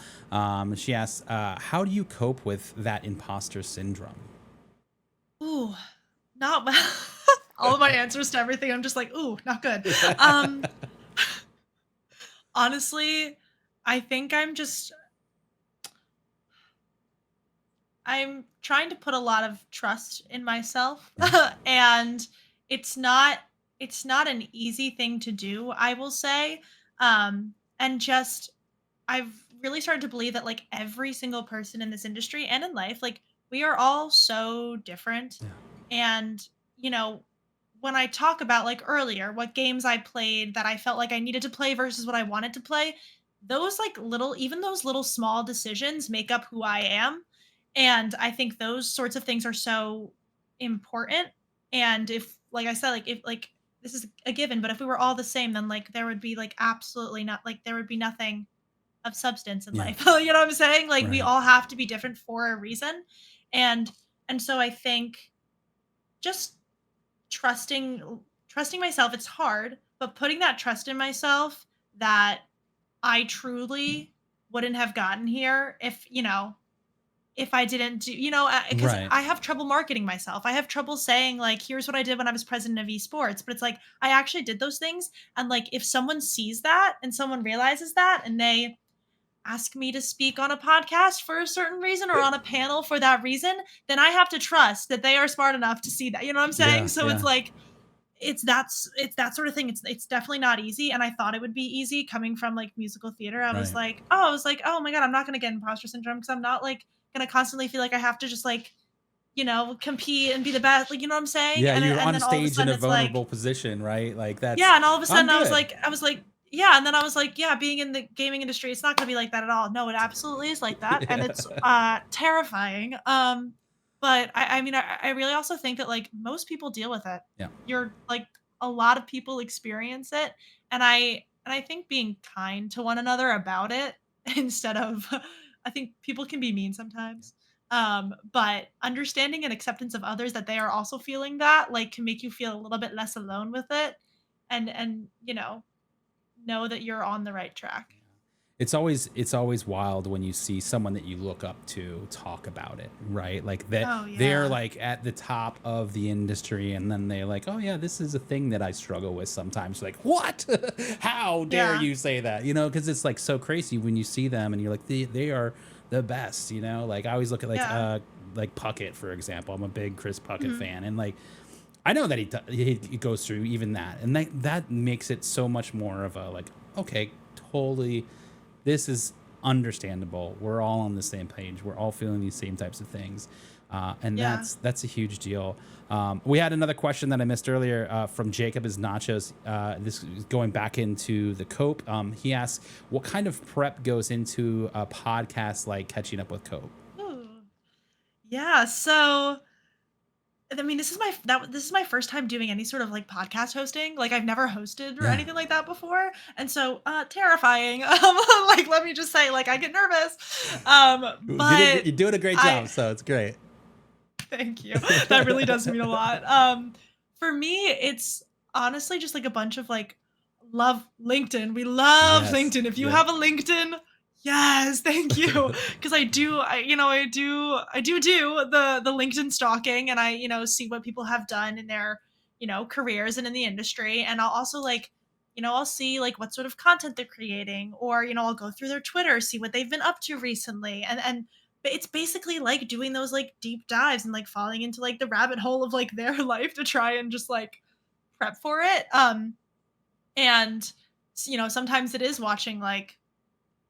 She asks, "How do you cope with that imposter syndrome?" Ooh, not well. All of my answers to everything, I'm just like, "Ooh, not good." Um, honestly, I think I'm trying to put a lot of trust in myself, Yeah. and it's not it's not an easy thing to do, I will say. And just I've really started to believe that like every single person in this industry and in life, like we are all so different. Yeah. And, you know, when I talk about like earlier what games I played that I felt like I needed to play versus what I wanted to play, those like little, even those little small decisions make up who I am. And I think those sorts of things are so important. And if, like I said, like if like this is a given, but if we were all the same, then like there would be like absolutely not like there would be nothing of substance in Yeah. life. You know what I'm saying? Like we Right. all have to be different for a reason. And so I think just trusting myself, it's hard, but putting that trust in myself that I truly wouldn't have gotten here if I didn't do, because Right. I have trouble marketing myself. I have trouble saying like, here's what I did when I was president of esports. But it's like I actually did those things. And like if someone sees that and someone realizes that and they ask me to speak on a podcast for a certain reason or on a panel for that reason, then I have to trust that they are smart enough to see that. You know what I'm saying? Yeah. So it's Yeah. like it's that sort of thing. It's definitely not easy. And I thought it would be easy coming from like musical theater. Right. I was like, oh my God, I'm not gonna get imposter syndrome because I'm not like gonna constantly feel like I have to just like, compete and be the best. Like, you know what I'm saying? Yeah. You're And on a then all of a stage in sudden a it's like, vulnerable position, right? Like that's yeah, and all of a I'm sudden good. I was like, yeah, and then I was like, yeah, being in the gaming industry, it's not gonna be like that at all. No, it absolutely is like that, and Yeah. it's terrifying. But I mean, I really also think that like most people deal with it. Yeah. You're like a lot of people experience it, and I think being kind to one another about it instead of I think people can be mean sometimes. But understanding and acceptance of others that they are also feeling that like can make you feel a little bit less alone with it and know that you're on the right track. It's always wild when you see someone that you look up to talk about it, right? Like that Oh they're yeah. like at the top of the industry and then they're like, "Oh yeah, this is a thing that I struggle with sometimes." Like, "What? How dare Yeah. you say that?" Because it's like so crazy when you see them and you're like, they are the best. Like I always look at Yeah. like Puckett, for example. I'm a big Chris Puckett Mhm. fan and like I know that he goes through even that, and that makes it so much more of a like, okay, totally, this is understandable. We're all on the same page. We're all feeling these same types of things, and Yeah. that's a huge deal. We had another question that I missed earlier from Jacob is Nachos. This is going back into the Cope. He asks, what kind of prep goes into a podcast like Catching Up with Cope? Ooh. Yeah. So I mean, this is my first time doing any sort of like podcast hosting. Like I've never hosted or Yeah, anything like that before. And so terrifying. Like let me just say, like I get nervous. But you're doing a great I job, so it's great. thank you. That really does mean a lot. For me, it's honestly just like a bunch of like love LinkedIn. We love Yes. LinkedIn. If you Yep. have a LinkedIn, yes, thank you. Because I do the LinkedIn stalking, and I see what people have done in their careers and in the industry, and I'll also like. I'll see like what sort of content they're creating, or I'll go through their Twitter, see what they've been up to recently, and but it's basically like doing those like deep dives and like falling into like the rabbit hole of like their life to try and just like prep for it. And sometimes it is watching like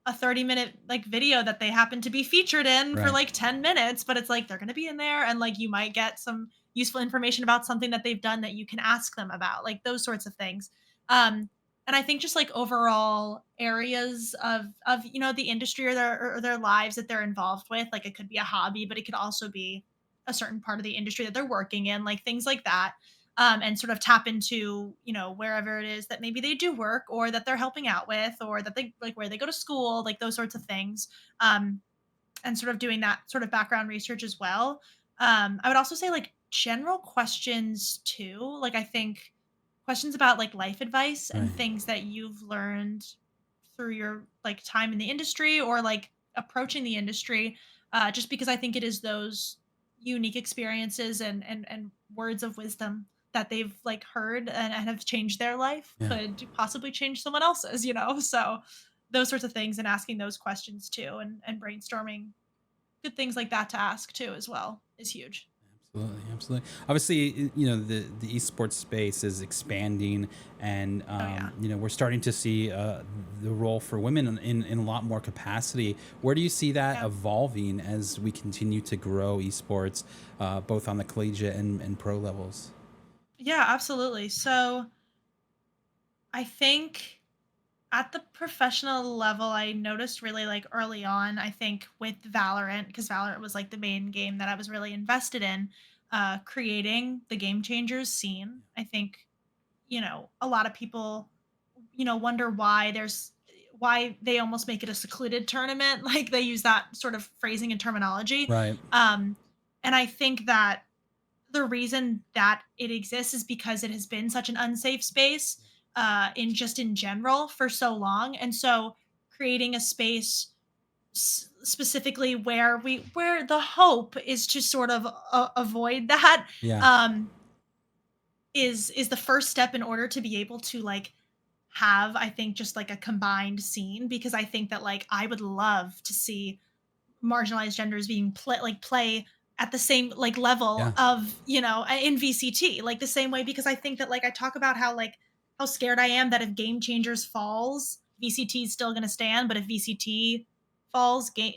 a 30-minute like video that they happen to be featured in for Right. like 10 minutes, but it's like they're going to be in there and like you might get some useful information about something that they've done that you can ask them about, like those sorts of things. Um and I think just like overall areas of the industry or their lives that they're involved with, like it could be a hobby, but it could also be a certain part of the industry that they're working in, like things like that. And sort of tap into wherever it is that maybe they do work or that they're helping out with or that they like where they go to school, like those sorts of things. um, and sort of doing that sort of background research as well. I would also say like general questions too, like I think questions about like life advice and Right. things that you've learned through your like time in the industry or like approaching the industry, just because I think it is those unique experiences and words of wisdom that they've like heard and have changed their life Yeah. could possibly change someone else's, so those sorts of things and asking those questions too and brainstorming good things like that to ask too as well is huge. Absolutely, absolutely. Obviously, the esports space is expanding, and Oh yeah. we're starting to see the role for women in a lot more capacity. Where do you see that Yeah. evolving as we continue to grow esports, both on the collegiate and pro levels? Yeah, absolutely. So I think at the professional level, I noticed really like early on, I think with Valorant, because Valorant was like the main game that I was really invested in, creating the game changers scene. I think, a lot of people, wonder why they almost make it a secluded tournament. Like they use that sort of phrasing and terminology. Right. Um, and I think that the reason that it exists is because it has been such an unsafe space in general for so long, and so creating a space specifically where the hope is to sort of avoid that, Yeah. um, is the first step in order to be able to like have, I think, just like a combined scene, because I think that like I would love to see marginalized genders being play at the same like level Yeah. of in VCT, like the same way, because I think that like I talk about how scared I am that if Game Changers falls, VCT is still going to stand, but if VCT falls, Yeah.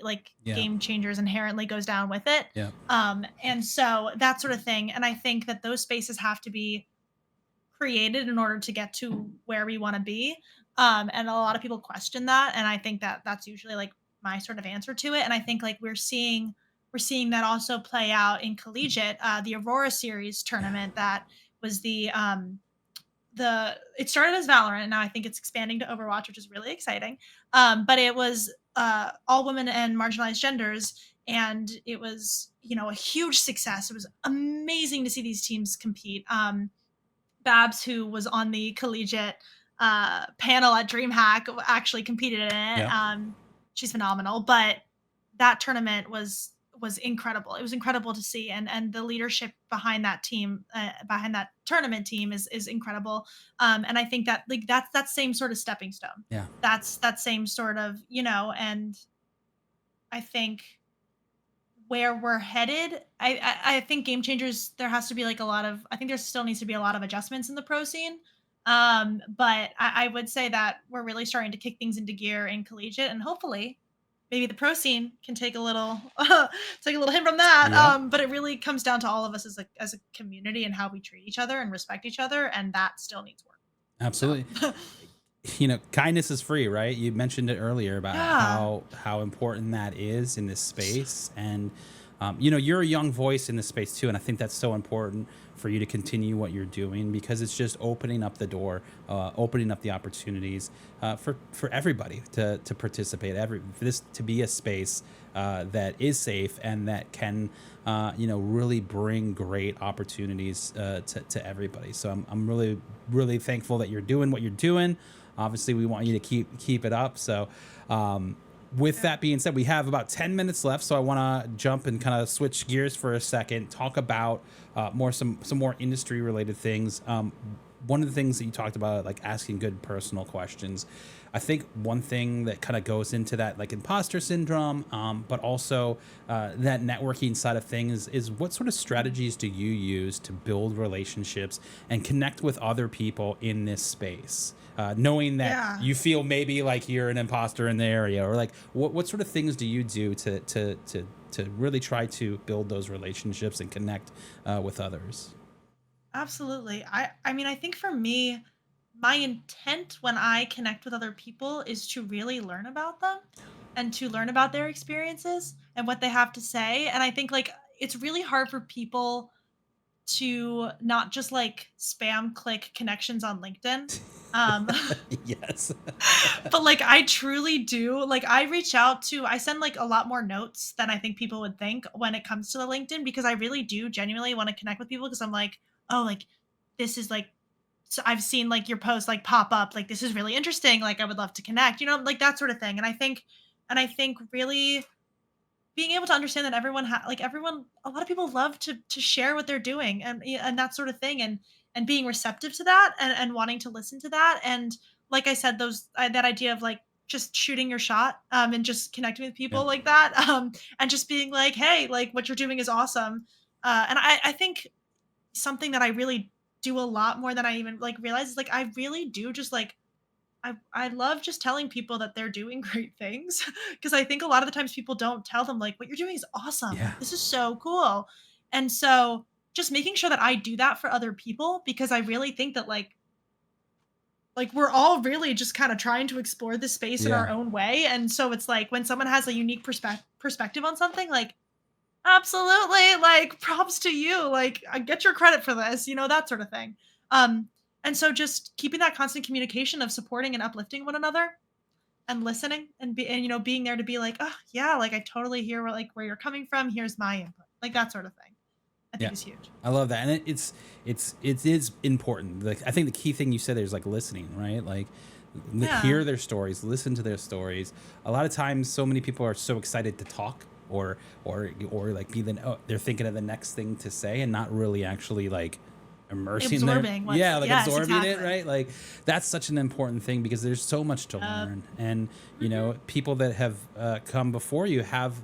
Game Changers inherently goes down with it. Yeah. And so that sort of thing, and I think that those spaces have to be created in order to get to where we want to be. And a lot of people question that, and I think that that's usually like my sort of answer to it. And I think like we're seeing that also play out in collegiate. The Aurora Series Yeah. tournament that was the it started as Valorant, and now I think it's expanding to Overwatch, which is really exciting. But it was all women and marginalized genders, and it was a huge success. It was amazing to see these teams compete. Babs, who was on the collegiate panel at DreamHack, actually competed in it. Yeah. She's phenomenal, but that tournament was incredible. It was incredible to see, and the leadership behind that team, behind that tournament team, is incredible. And I think that like that's that same sort of stepping stone. Yeah. That's that same sort of and I think where we're headed, I think Game Changers, there has to be like a lot of, I think there still needs to be a lot of adjustments in the pro scene. But I would say that we're really starting to kick things into gear in collegiate, and hopefully maybe the pro scene can take a little take a little hint from that. Yeah, But it really comes down to all of us as a community and how we treat each other and respect each other, and that still needs work. absolutely. So Kindness is free, right? You mentioned it earlier about yeah. how important that is in this space, and you're a young voice in this space too, and I think that's so important for you to continue what you're doing because it's just opening up the door, opening up the opportunities for everybody to participate, for this to be a space that is safe and that can really bring great opportunities to everybody. So I'm really really thankful that you're doing what you're doing. Obviously, we want you to keep it up. So, with Yeah. that being said, we have about 10 minutes left. So I want to jump and kind of switch gears for a second, talk about some more industry related things. One of the things that you talked about, like asking good personal questions. I think one thing that kind of goes into that, like imposter syndrome, but also that networking side of things, is what sort of Mhm. strategies do you use to build relationships and connect with other people in this space? Knowing that Yeah. you feel maybe like you're an imposter in the area, or like what sort of things do you do to really try to build those relationships and connect with others? Absolutely. I mean, I think for me, my intent when I connect with other people is to really learn about them and to learn about their experiences and what they have to say. And I think like it's really hard for people to not just like spam click connections on LinkedIn. Um Yes. but like I truly do. Like I send like a lot more notes than I think people would think when it comes to the LinkedIn, because I really do genuinely want to connect with people because I'm like, oh, like this is like, so I've seen like your post like pop up, like this is really interesting, like I would love to connect, like that sort of thing. And I think really being able to understand that everyone, a lot of people love to share what they're doing, and that sort of thing, and being receptive to that, and wanting to listen to that. And like I said, that idea of like just shooting your shot, and just connecting with Yeah. people like that, and just being like, hey, like what you're doing is awesome. And I think something that I really do a lot more than I even like realize is like I really do just like I love just telling people that they're doing great things, because I think a lot of the times people don't tell them like what you're doing is awesome. Yeah. Like this is so cool. And so just making sure that I do that for other people, because I really think that like we're all really just kind of trying to explore this space in Yeah. our own way. And so it's like when someone has a unique perspective on something, like absolutely, like, props to you, like, I get your credit for this, that sort of thing. Um, and so just keeping that constant communication of supporting and uplifting one another and listening and being there to be like, "Oh, yeah, like, I totally hear where you're coming from, here's my input." Like, that sort of thing, I Yeah. think is huge. I love that. And it is important. Like I think the key thing you said there is like listening, right? Like Yeah. hear their stories, listen to their stories. A lot of times so many people are so excited to talk or like they're thinking of the next thing to say and not really actually like immersing their Absorbing what's yeah, like yes, absorbing it, exactly. right? Like that's such an important thing because there's so much to Yep. learn. And Mhm. people that have come before you have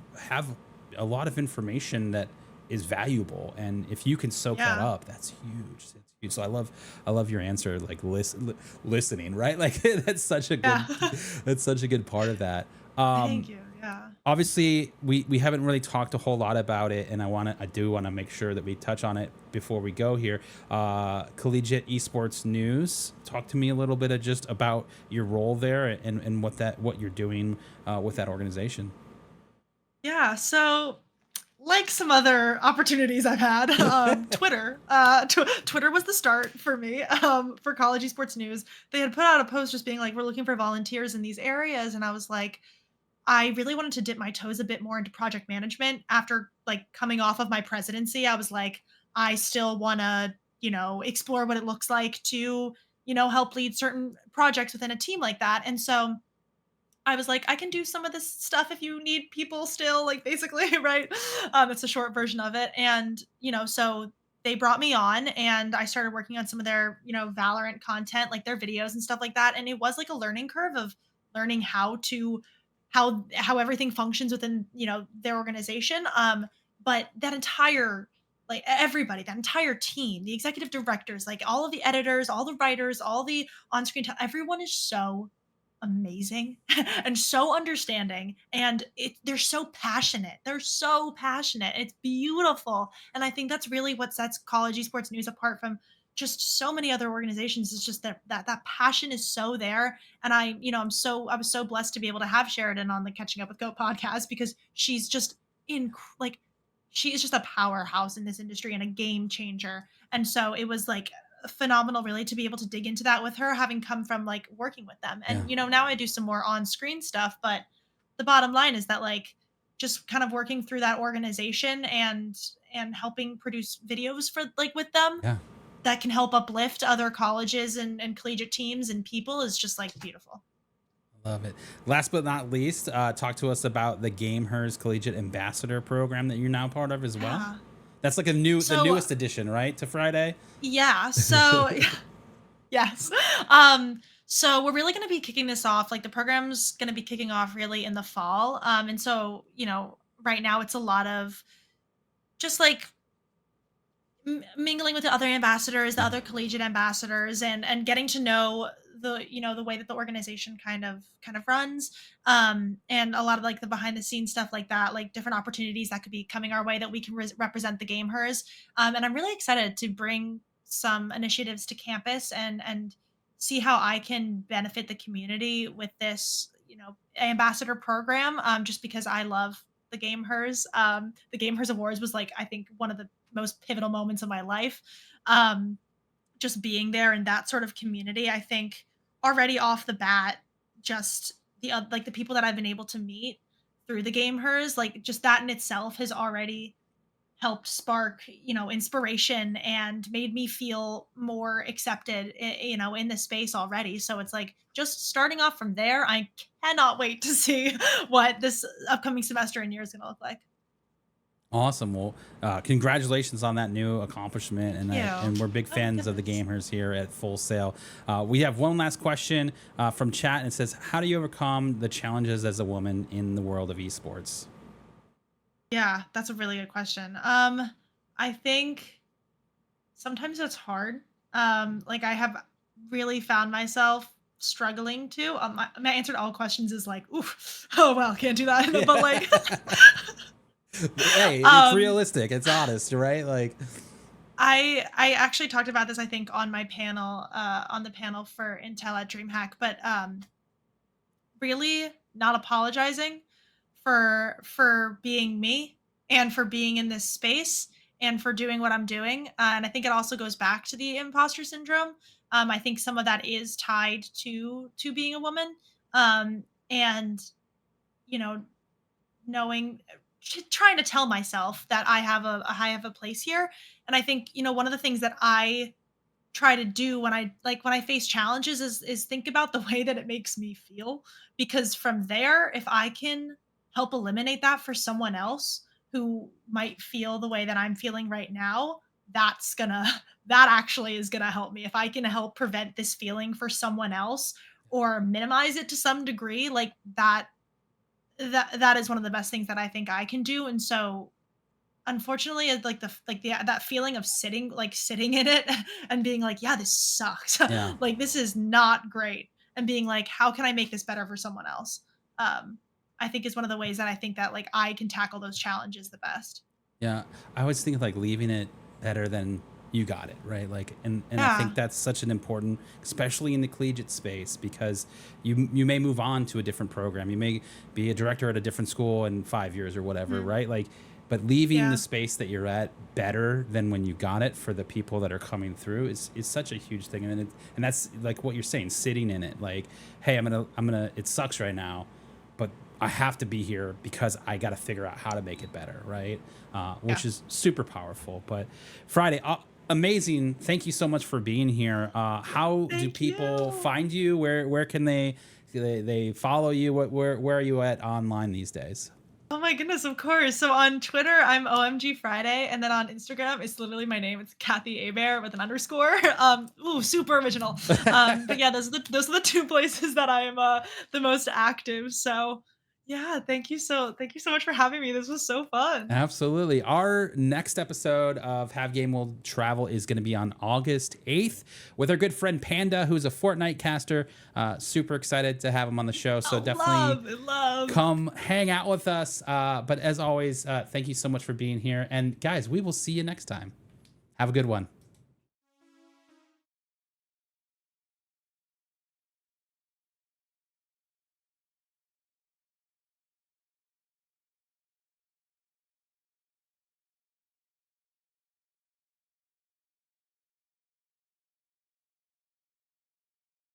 a lot of information that is valuable, and if you can soak that Yeah. up, that's huge. It's huge. So I love your answer, like listening, right? Like that's such a Yeah. good that's such a good part of that. Thank um you, yeah. Obviously we haven't really talked a whole lot about it, and I do want to make sure that we touch on it before we go here. Collegiate Esports News, talk to me a little bit of just about your role there and what you're doing with that organization. Yeah, so like some other opportunities I've had, Twitter was the start for me, for College Esports News. They had put out a post just being like, "We're looking for volunteers in these areas," and I was like, I really wanted to dip my toes a bit more into project management after like coming off of my presidency. I was like, I still want to, explore what it looks like to, help lead certain projects within a team like that. And so I was like, I can do some of this stuff if you need people still, like basically, right? It's a short version of it. And, so they brought me on and I started working on some of their, Valorant content, like their videos and stuff like that. And it was like a learning curve of learning how to how everything functions within, their organization. But that entire, like, everybody, that entire team, the executive directors, like all of the editors, all the writers, all the on-screen everyone is so amazing and so understanding, and they're so passionate. They're so passionate. It's beautiful. And I think that's really what sets College Esports News apart from just so many other organizations. Is just that passion is so there. And I was so blessed to be able to have Sheridan on the Catching Up with Go podcast, because she's just like, she is just a powerhouse in this industry and a game changer. And so it was like phenomenal, really, to be able to dig into that with her, having come from like working with them. Yeah. And now I do some more on-screen stuff, but the bottom line is that, like, just kind of working through that organization and helping produce videos for, like, with them Yeah. that can help uplift other colleges and collegiate teams and people is just like beautiful. Love it. Last but not least, talk to us about the Gamehers Collegiate Ambassador Program that you're now part of as well. Yeah. That's like the So newest addition, right, to Friday? yeah, so yes. So we're really going to be kicking this off. Like, the program's going to be kicking off really in the fall. And so, right now it's a lot of just like mingling with the other ambassadors, the Yeah. other collegiate ambassadors, and getting to know the way that the organization kind of runs, and a lot of like the behind the scenes stuff like that, like different opportunities that could be coming our way that we can represent the Gamehers. And I'm really excited to bring some initiatives to campus and see how I can benefit the community with this, ambassador program, just because I love the Gamehers. The Gamehers Awards was, like, I think one of the most pivotal moments of my life. Um, just being there in that sort of community, I think already off the bat, just like the people that I've been able to meet through the Gamehers, like just that in itself has already helped spark, inspiration and made me feel more accepted, in the space already. So it's like just starting off from there. I cannot wait to see what this upcoming semester and year is going to look like. Awesome. Well, congratulations on that new accomplishment, Thank you. and we're big Oh my fans of the goodness. Gamers here at Full Sail. We have one last question from chat, and it says, "How do you overcome the challenges as a woman in the world of esports?" Yeah, that's a really good question. I think sometimes it's hard. Like, I have really found myself struggling to. My answer to all questions is like, oof, oh well, can't do that. But like, Yeah. Hey, it's um, realistic. It's honest, right? Like, I actually talked about this, I think, on my panel, on the panel for Intel at DreamHack. But really not apologizing for being me and for being in this space and for doing what I'm doing. And I think it also goes back to the imposter syndrome. I think some of that is tied to being a woman. And you know, knowing, trying to tell myself that I have a place here. And I think, one of the things that I try to do when I face challenges is think about the way that it makes me feel, because from there, if I can help eliminate that for someone else who might feel the way that I'm feeling right now, that's gonna that actually is gonna help me. If I can help prevent this feeling for someone else or minimize it to some degree, like that is one of the best things that I think I can do. And so, unfortunately, it's like the that feeling of sitting in it and being like, "Yeah, this sucks." yeah. Like, "This is not great," and being like, "How can I make this better for someone else?" Um, I think is one of the ways that I think that, like, I can tackle those challenges the best. Yeah, I always think of like leaving it better than you got it, right? Like, and I Yeah. think that's such an important, especially in the collegiate space, because you may move on to a different program, you may be a director at a different school in 5 years or whatever, Mhm. right? Like, but leaving the Yeah. space that you're at better than when you got it for the people that are coming through is such a huge thing, and that's like what you're saying, sitting in it, like, hey, I'm gonna. It sucks right now, but I have to be here because I got to figure out how to make it better, right? Yeah. Which is super powerful. But Friday, amazing! Thank you so much for being here. How do Thank people you. find you? Where can they follow you? Where are you at online these days? Oh my goodness, of course. So on Twitter, I'm OMG Friday, and then on Instagram, it's literally my name. It's Kathy Hebert with an underscore. Ooh, super original. But yeah, those are the two places that I am the most active. So Yeah, thank you so much for having me. This was so fun. Absolutely. Our next episode of Have Game Will Travel is going to be on August 8th with our good friend Panda, who's a Fortnite caster. Super excited to have him on the show. So Oh, definitely love. come hang out with us. But as always, thank you so much for being here. And guys, we will see you next time. Have a good one.